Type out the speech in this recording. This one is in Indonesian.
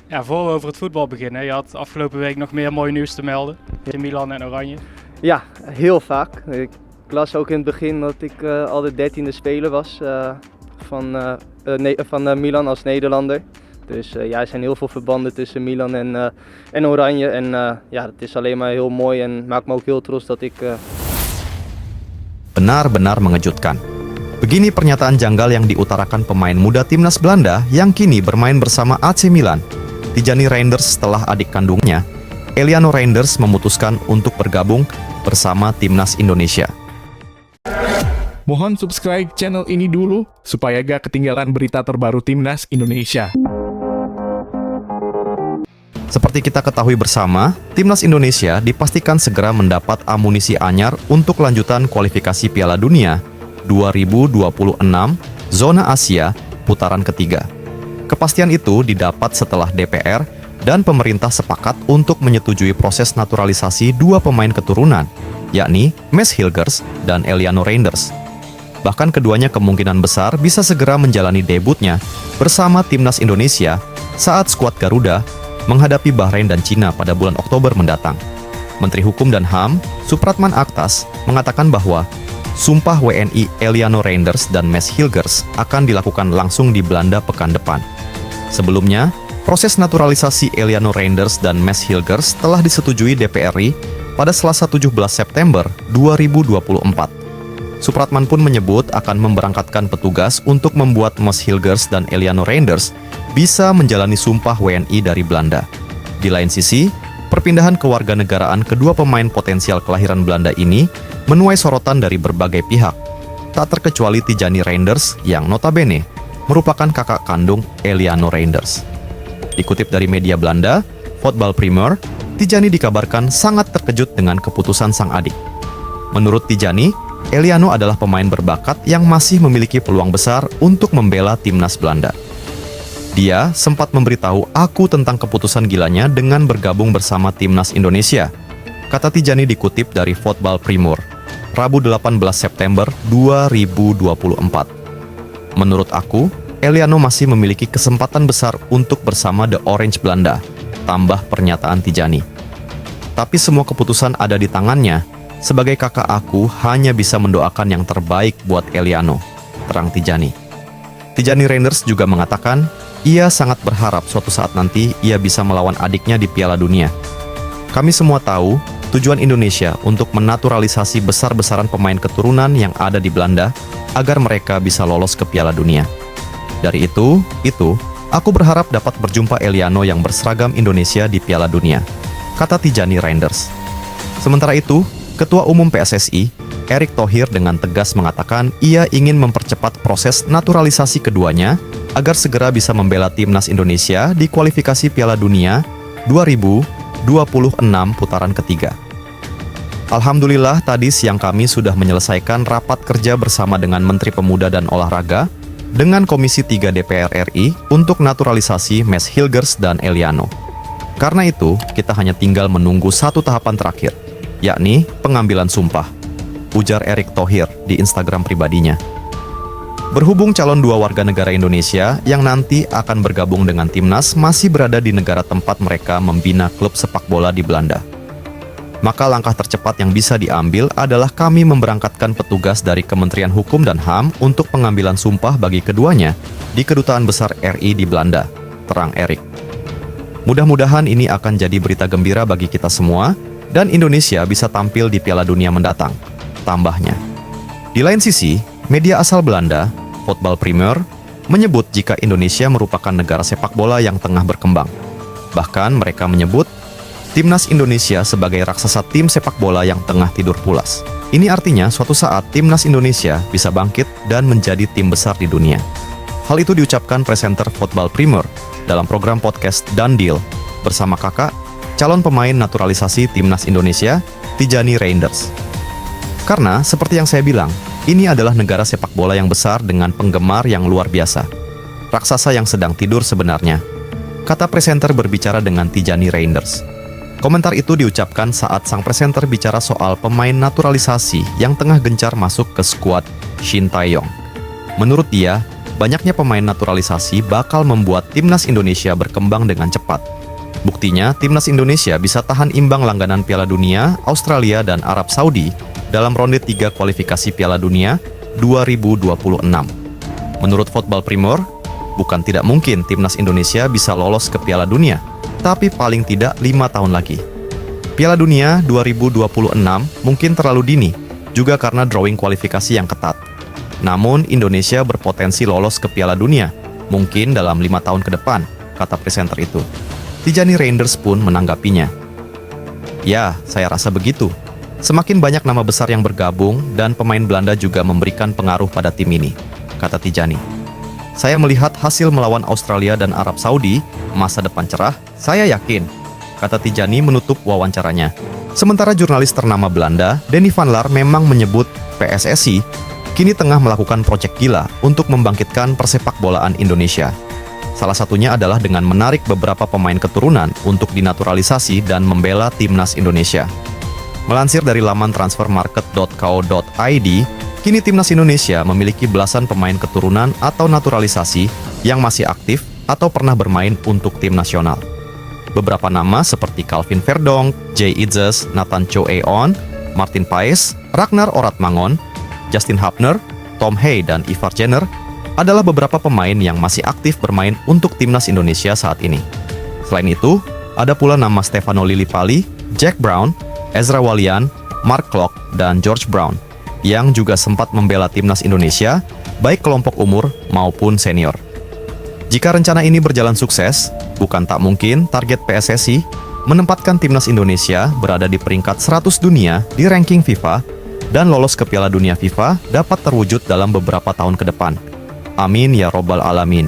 Ja, voor we over het voetbal beginnen, je had afgelopen week nog meer mooi nieuws te melden in Milan en Oranje. Ja, heel vaak. Ik las ook in het begin dat ik al de 13e speler was van Milan als Nederlander. Dus ja, er zijn heel veel verbanden tussen Milan en Oranje. En ja, het is alleen maar heel mooi en maakt me ook heel trots dat ik... Benar-benar mengejutkan. Begini pernyataan janggal yang diutarakan pemain muda timnas Belanda yang kini bermain bersama AC Milan. Tijani Reinders setelah adik kandungnya, Eliano Reinders, memutuskan untuk bergabung bersama timnas Indonesia. Mohon subscribe channel ini dulu supaya gak ketinggalan berita terbaru timnas Indonesia. Seperti kita ketahui bersama, timnas Indonesia dipastikan segera mendapat amunisi anyar untuk lanjutan kualifikasi Piala Dunia 2026 Zona Asia putaran ketiga. Kepastian itu didapat setelah DPR dan pemerintah sepakat untuk menyetujui proses naturalisasi dua pemain keturunan, yakni Mads Hilgers dan Eliano Reinders. Bahkan keduanya kemungkinan besar bisa segera menjalani debutnya bersama timnas Indonesia saat skuad Garuda menghadapi Bahrain dan Cina pada bulan Oktober mendatang. Menteri Hukum dan HAM, Supratman Aktas, mengatakan bahwa sumpah WNI Eliano Reinders dan Mads Hilgers akan dilakukan langsung di Belanda pekan depan. Sebelumnya, proses naturalisasi Eliano Reinders dan Mads Hilgers telah disetujui DPR RI pada Selasa 17 September 2024. Supratman pun menyebut akan memberangkatkan petugas untuk membuat Mads Hilgers dan Eliano Reinders bisa menjalani sumpah WNI dari Belanda. Di lain sisi, perpindahan kewarganegaraan kedua pemain potensial kelahiran Belanda ini menuai sorotan dari berbagai pihak, tak terkecuali Tijani Reinders yang notabene merupakan kakak kandung Eliano Reinders. Dikutip dari media Belanda, Voetbal Primer, Tijani dikabarkan sangat terkejut dengan keputusan sang adik. Menurut Tijani, Eliano adalah pemain berbakat yang masih memiliki peluang besar untuk membela timnas Belanda. Dia sempat memberitahu aku tentang keputusan gilanya dengan bergabung bersama timnas Indonesia, kata Tijani dikutip dari Voetbal Primer, Rabu 18 September 2024. Menurut aku, Eliano masih memiliki kesempatan besar untuk bersama The Orange Belanda, tambah pernyataan Tijani. Tapi semua keputusan ada di tangannya. Sebagai kakak aku hanya bisa mendoakan yang terbaik buat Eliano, terang Tijani. Tijani Reinders juga mengatakan, ia sangat berharap suatu saat nanti ia bisa melawan adiknya di Piala Dunia. Kami semua tahu tujuan Indonesia untuk menaturalisasi besar-besaran pemain keturunan yang ada di Belanda agar mereka bisa lolos ke Piala Dunia. Dari itu, aku berharap dapat berjumpa Eliano yang berseragam Indonesia di Piala Dunia, kata Tijani Reinders. Sementara itu, Ketua Umum PSSI, Erick Thohir dengan tegas mengatakan ia ingin mempercepat proses naturalisasi keduanya agar segera bisa membela timnas Indonesia di kualifikasi Piala Dunia 2026 putaran ketiga. Alhamdulillah tadi siang kami sudah menyelesaikan rapat kerja bersama dengan Menteri Pemuda dan Olahraga dengan Komisi 3 DPR RI untuk naturalisasi Mads Hilgers dan Eliano. Karena itu, kita hanya tinggal menunggu satu tahapan terakhir, yakni pengambilan sumpah, ujar Erick Thohir di Instagram pribadinya. Berhubung calon dua warga negara Indonesia yang nanti akan bergabung dengan timnas masih berada di negara tempat mereka membina klub sepak bola di Belanda, maka langkah tercepat yang bisa diambil adalah kami memberangkatkan petugas dari Kementerian Hukum dan HAM untuk pengambilan sumpah bagi keduanya di Kedutaan Besar RI di Belanda, terang Erick. Mudah-mudahan ini akan jadi berita gembira bagi kita semua dan Indonesia bisa tampil di Piala Dunia mendatang, tambahnya. Di lain sisi, media asal Belanda, Voetbal Primer, menyebut jika Indonesia merupakan negara sepak bola yang tengah berkembang. Bahkan mereka menyebut timnas Indonesia sebagai raksasa tim sepak bola yang tengah tidur pulas. Ini artinya suatu saat timnas Indonesia bisa bangkit dan menjadi tim besar di dunia. Hal itu diucapkan presenter Voetbal Primer dalam program podcast Done Deal bersama kakak calon pemain naturalisasi timnas Indonesia, Tijani Reinders. Karena seperti yang saya bilang, ini adalah negara sepak bola yang besar dengan penggemar yang luar biasa. Raksasa yang sedang tidur sebenarnya, kata presenter berbicara dengan Tijani Reinders. Komentar itu diucapkan saat sang presenter bicara soal pemain naturalisasi yang tengah gencar masuk ke skuad Shin Tae-yong. Menurut dia, banyaknya pemain naturalisasi bakal membuat timnas Indonesia berkembang dengan cepat. Buktinya, timnas Indonesia bisa tahan imbang langganan Piala Dunia, Australia, dan Arab Saudi dalam ronde 3 kualifikasi Piala Dunia 2026. Menurut Football Primor, bukan tidak mungkin timnas Indonesia bisa lolos ke Piala Dunia, tapi paling tidak 5 tahun lagi. Piala Dunia 2026 mungkin terlalu dini, juga karena drawing kualifikasi yang ketat. Namun, Indonesia berpotensi lolos ke Piala Dunia, mungkin dalam 5 tahun ke depan, kata presenter itu. Tijani Reinders pun menanggapinya. Ya, saya rasa begitu. Semakin banyak nama besar yang bergabung dan pemain Belanda juga memberikan pengaruh pada tim ini, kata Tijani. Saya melihat hasil melawan Australia dan Arab Saudi, masa depan cerah, saya yakin, kata Tijani menutup wawancaranya. Sementara jurnalis ternama Belanda, Denny van Laar memang menyebut PSSI kini tengah melakukan proyek gila untuk membangkitkan persepak bolaan Indonesia. Salah satunya adalah dengan menarik beberapa pemain keturunan untuk dinaturalisasi dan membela timnas Indonesia. Melansir dari laman transfermarket.co.id, kini timnas Indonesia memiliki belasan pemain keturunan atau naturalisasi yang masih aktif atau pernah bermain untuk tim nasional. Beberapa nama seperti Calvin Verdonk, Jay Itzes, Nathan Cho Eon, Martin Paes, Ragnar Oratmangon, Justin Hapner, Tom Hay, dan Ivar Jenner adalah beberapa pemain yang masih aktif bermain untuk timnas Indonesia saat ini. Selain itu, ada pula nama Stefano Lillipali, Jack Brown, Ezra Walian, Mark Klok, dan George Brown yang juga sempat membela timnas Indonesia, baik kelompok umur maupun senior. Jika rencana ini berjalan sukses, bukan tak mungkin target PSSI menempatkan timnas Indonesia berada di peringkat 100 dunia di ranking FIFA dan lolos ke Piala Dunia FIFA dapat terwujud dalam beberapa tahun ke depan. Amin ya robbal alamin.